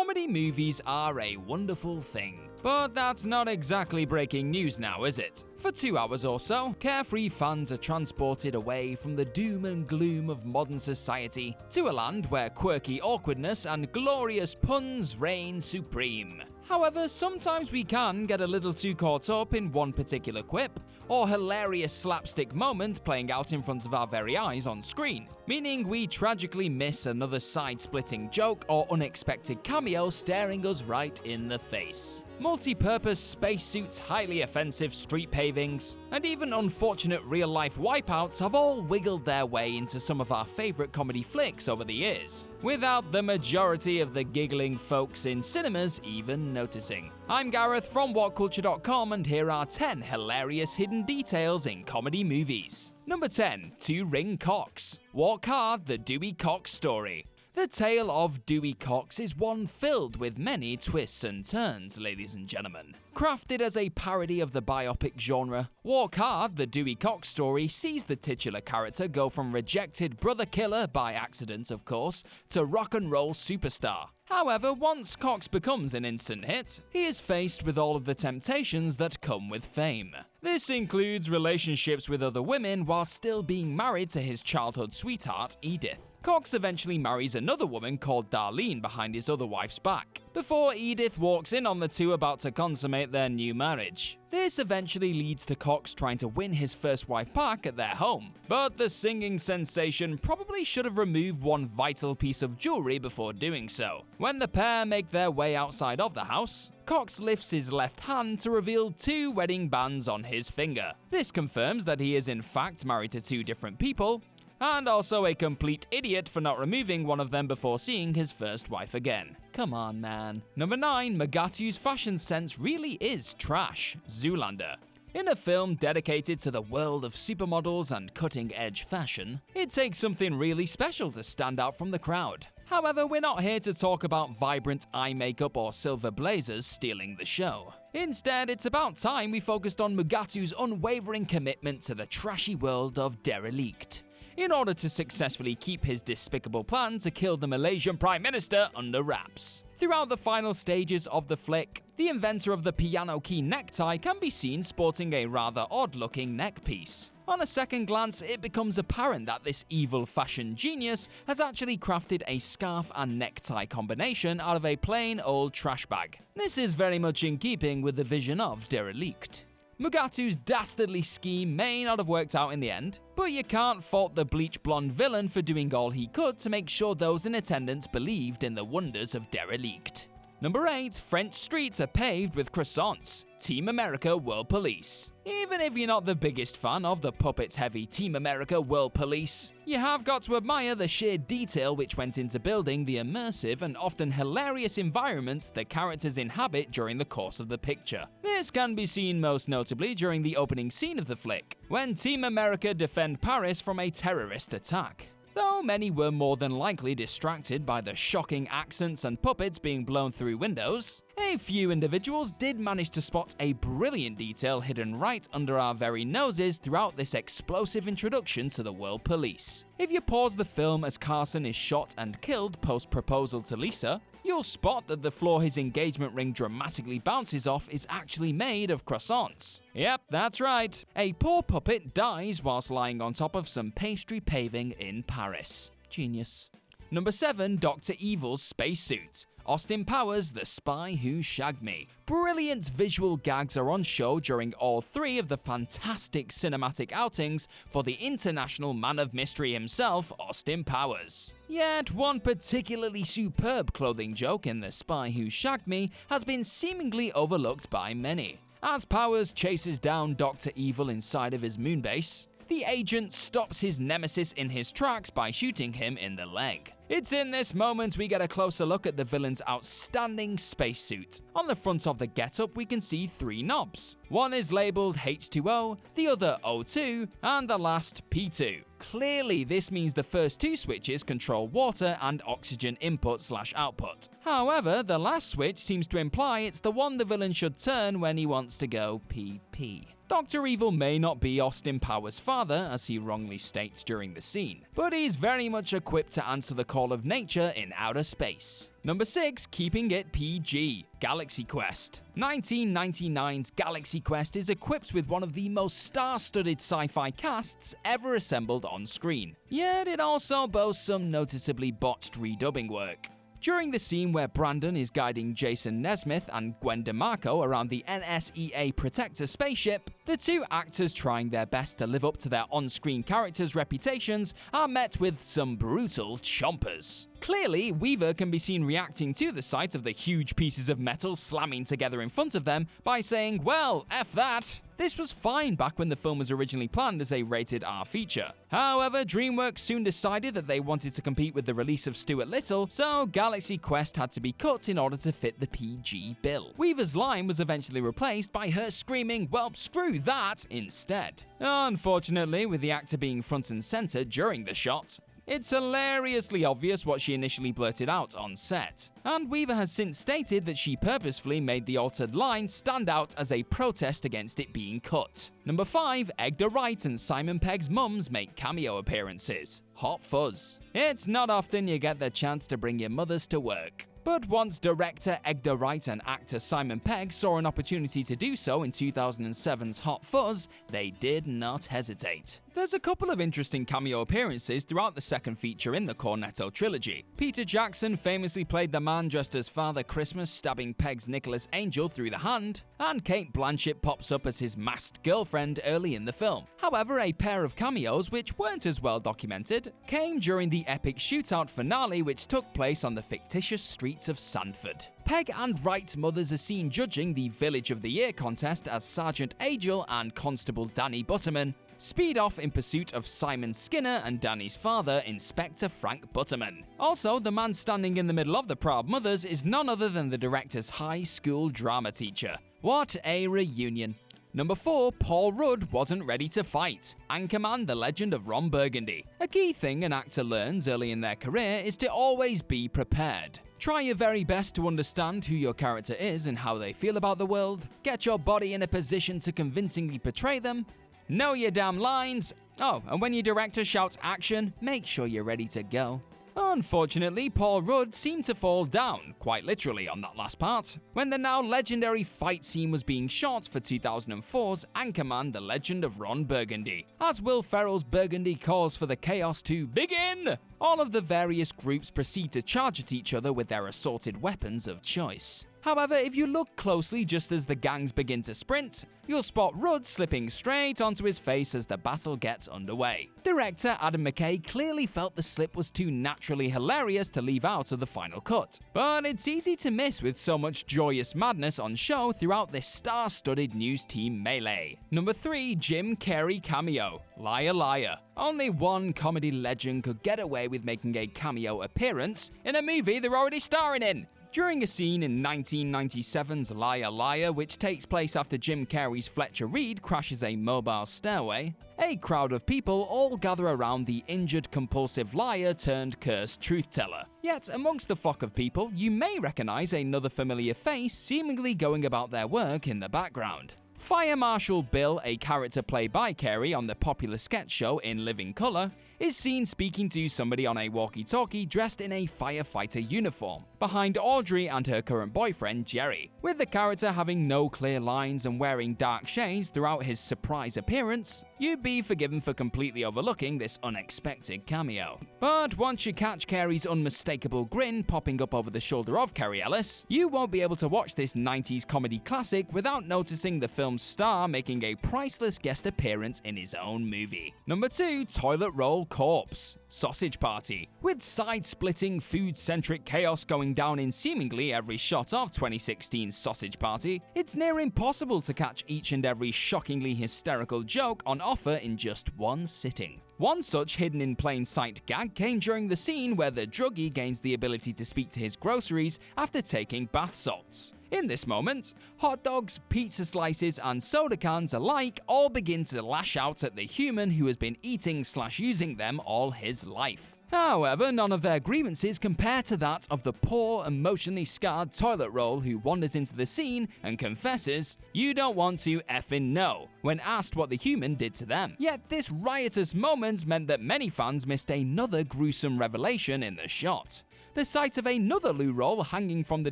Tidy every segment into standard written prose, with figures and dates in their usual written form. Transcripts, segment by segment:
Comedy movies are a wonderful thing. But that's not exactly breaking news now, is it? For 2 hours or so, carefree fans are transported away from the doom and gloom of modern society to a land where quirky awkwardness and glorious puns reign supreme. However, sometimes we can get a little too caught up in one particular quip or hilarious slapstick moment playing out in front of our very eyes on screen, meaning we tragically miss another side-splitting joke or unexpected cameo staring us right in the face. Multi-purpose spacesuits, highly offensive street pavings, and even unfortunate real-life wipeouts have all wiggled their way into some of our favourite comedy flicks over the years, without the majority of the giggling folks in cinemas even noticing. I'm Gareth from Whatculture.com, and here are 10 hilarious hidden details in comedy movies. Number 10. To Ring Cox. Walk Hard, the Dewey Cox story. The tale of Dewey Cox is one filled with many twists and turns, ladies and gentlemen. Crafted as a parody of the biopic genre, Walk Hard, the Dewey Cox story sees the titular character go from rejected brother killer, by accident of course, to rock and roll superstar. However, once Cox becomes an instant hit, he is faced with all of the temptations that come with fame. This includes relationships with other women while still being married to his childhood sweetheart, Edith. Cox eventually marries another woman called Darlene behind his other wife's back, before Edith walks in on the two about to consummate their new marriage. This eventually leads to Cox trying to win his first wife back at their home, but the singing sensation probably should have removed one vital piece of jewelry before doing so. When the pair make their way outside of the house, Cox lifts his left hand to reveal 2 wedding bands on his finger. This confirms that he is in fact married to 2 different people, and also a complete idiot for not removing one of them before seeing his first wife again. Come on, man. Number 9. Mugatu's fashion sense really is trash. Zoolander. In a film dedicated to the world of supermodels and cutting-edge fashion, it takes something really special to stand out from the crowd. However, we're not here to talk about vibrant eye makeup or silver blazers stealing the show. Instead, it's about time we focused on Mugatu's unwavering commitment to the trashy world of Derelict, in order to successfully keep his despicable plan to kill the Malaysian Prime Minister under wraps. Throughout the final stages of the flick, the inventor of the piano key necktie can be seen sporting a rather odd-looking neckpiece. On a second glance, it becomes apparent that this evil fashion genius has actually crafted a scarf and necktie combination out of a plain old trash bag. This is very much in keeping with the vision of Derelict. Mugatu's dastardly scheme may not have worked out in the end, but you can't fault the bleach blonde villain for doing all he could to make sure those in attendance believed in the wonders of Derelict. Number 8. French streets are paved with croissants. Team America World Police. Even if you're not the biggest fan of the puppets-heavy Team America World Police, you have got to admire the sheer detail which went into building the immersive and often hilarious environments the characters inhabit during the course of the picture. This can be seen most notably during the opening scene of the flick, when Team America defend Paris from a terrorist attack. Though many were more than likely distracted by the shocking accents and puppets being blown through windows, a few individuals did manage to spot a brilliant detail hidden right under our very noses throughout this explosive introduction to the world police. If you pause the film as Carson is shot and killed post-proposal to Lisa, you'll spot that the floor his engagement ring dramatically bounces off is actually made of croissants. Yep, that's right. A poor puppet dies whilst lying on top of some pastry paving in Paris. Genius. Number 7. Dr. Evil's spacesuit. Austin Powers, The Spy Who Shagged Me. Brilliant visual gags are on show during all 3 of the fantastic cinematic outings for the international man of mystery himself, Austin Powers. Yet, one particularly superb clothing joke in The Spy Who Shagged Me has been seemingly overlooked by many. As Powers chases down Dr. Evil inside of his moonbase, the agent stops his nemesis in his tracks by shooting him in the leg. It's in this moment we get a closer look at the villain's outstanding spacesuit. On the front of the getup we can see 3 knobs. One is labelled H2O, the other O2, and the last P2. Clearly this means the first 2 switches control water and oxygen input/output. However, the last switch seems to imply it's the one the villain should turn when he wants to go PP. Dr. Evil may not be Austin Powers' father, as he wrongly states during the scene, but he's very much equipped to answer the call of nature in outer space. Number 6, keeping it PG, Galaxy Quest. 1999's Galaxy Quest is equipped with one of the most star-studded sci-fi casts ever assembled on screen, yet it also boasts some noticeably botched redubbing work. During the scene where Brandon is guiding Jason Nesmith and Gwen DeMarco around the NSEA Protector spaceship, the two actors trying their best to live up to their on-screen characters' reputations are met with some brutal chompers. Clearly, Weaver can be seen reacting to the sight of the huge pieces of metal slamming together in front of them by saying, "Well, F that." This was fine back when the film was originally planned as a rated R feature. However, DreamWorks soon decided that they wanted to compete with the release of Stuart Little, so Galaxy Quest had to be cut in order to fit the PG bill. Weaver's line was eventually replaced by her screaming, "Well, screw that," instead. Unfortunately, with the actor being front and center during the shot, it's hilariously obvious what she initially blurted out on set, and Weaver has since stated that she purposefully made the altered line stand out as a protest against it being cut. Number 5, Edgar Wright and Simon Pegg's mums make cameo appearances. Hot Fuzz. It's not often you get the chance to bring your mothers to work. But once director Edgar Wright and actor Simon Pegg saw an opportunity to do so in 2007's Hot Fuzz, they did not hesitate. There's a couple of interesting cameo appearances throughout the second feature in the Cornetto trilogy. Peter Jackson famously played the man dressed as Father Christmas stabbing Pegg's Nicholas Angel through the hand, and Cate Blanchett pops up as his masked girlfriend early in the film. However, a pair of cameos which weren't as well documented came during the epic shootout finale which took place on the fictitious streets of Sanford. Pegg and Wright's mothers are seen judging the Village of the Year contest as Sergeant Angel and Constable Danny Butterman speed off in pursuit of Simon Skinner and Danny's father, Inspector Frank Butterman. Also, the man standing in the middle of the proud mothers is none other than the director's high school drama teacher. What a reunion. Number 4, Paul Rudd wasn't ready to fight. Anchorman: The Legend of Ron Burgundy. A key thing an actor learns early in their career is to always be prepared. Try your very best to understand who your character is and how they feel about the world. Get your body in a position to convincingly portray them. Know your damn lines. Oh, and when your director shouts action, make sure you're ready to go. Unfortunately, Paul Rudd seemed to fall down, quite literally on that last part, when the now legendary fight scene was being shot for 2004's Anchorman: The Legend of Ron Burgundy. As Will Ferrell's Burgundy calls for the chaos to begin, all of the various groups proceed to charge at each other with their assorted weapons of choice. However, if you look closely just as the gangs begin to sprint, you'll spot Rudd slipping straight onto his face as the battle gets underway. Director Adam McKay clearly felt the slip was too naturally hilarious to leave out of the final cut, but it's easy to miss with so much joyous madness on show throughout this star-studded news team melee. Number 3, Jim Carrey Cameo, Liar Liar. Only one comedy legend could get away with making a cameo appearance in a movie they're already starring in. During a scene in 1997's Liar Liar, which takes place after Jim Carrey's Fletcher Reed crashes a mobile stairway, a crowd of people all gather around the injured compulsive liar turned cursed truth-teller. Yet, amongst the flock of people, you may recognize another familiar face seemingly going about their work in the background. Fire Marshal Bill, a character played by Carrey on the popular sketch show In Living Color, is seen speaking to somebody on a walkie-talkie dressed in a firefighter uniform, behind Audrey and her current boyfriend Jerry. With the character having no clear lines and wearing dark shades throughout his surprise appearance, you'd be forgiven for completely overlooking this unexpected cameo. But once you catch Carey's unmistakable grin popping up over the shoulder of Carey Ellis, you won't be able to watch this 90s comedy classic without noticing the film's star making a priceless guest appearance in his own movie. Number 2, Toilet Roll Corpse, Sausage Party. With side-splitting, food-centric chaos going down in seemingly every shot of 2016's Sausage Party, it's near impossible to catch each and every shockingly hysterical joke on offer in just one sitting. One such hidden in plain sight gag came during the scene where the druggie gains the ability to speak to his groceries after taking bath salts. In this moment, hot dogs, pizza slices, and soda cans alike all begin to lash out at the human who has been eating/using them all his life. However, none of their grievances compare to that of the poor, emotionally scarred toilet roll who wanders into the scene and confesses, "You don't want to effing know," when asked what the human did to them. Yet this riotous moment meant that many fans missed another gruesome revelation in the shot: the sight of another loo roll hanging from the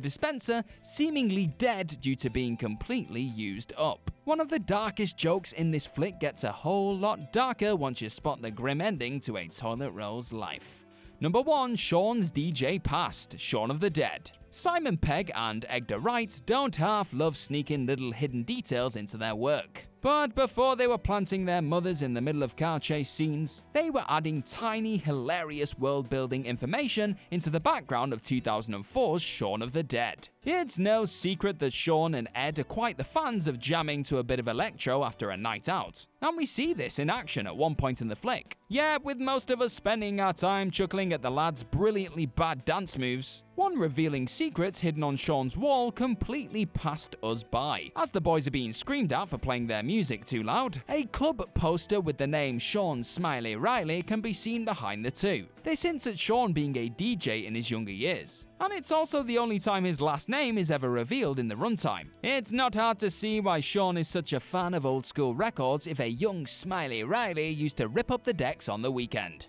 dispenser, seemingly dead due to being completely used up. One of the darkest jokes in this flick gets a whole lot darker once you spot the grim ending to a toilet roll's life. Number 1. Shaun's DJ Past, Shaun of the Dead. Simon Pegg and Edgar Wright don't half love sneaking little hidden details into their work. But before they were planting their mothers in the middle of car chase scenes, they were adding tiny, hilarious world-building information into the background of 2004's Shaun of the Dead. It's no secret that Shaun and Ed are quite the fans of jamming to a bit of electro after a night out, and we see this in action at one point in the flick. Yeah, with most of us spending our time chuckling at the lads' brilliantly bad dance moves, one revealing secret hidden on Shaun's wall completely passed us by. As the boys are being screamed at for playing their music too loud, a club poster with the name Shaun Smiley Riley can be seen behind the two. This hints at Shaun being a DJ in his younger years, and it's also the only time his last name is ever revealed in the runtime. It's not hard to see why Shaun is such a fan of old school records if a young Smiley Riley used to rip up the decks on the weekend.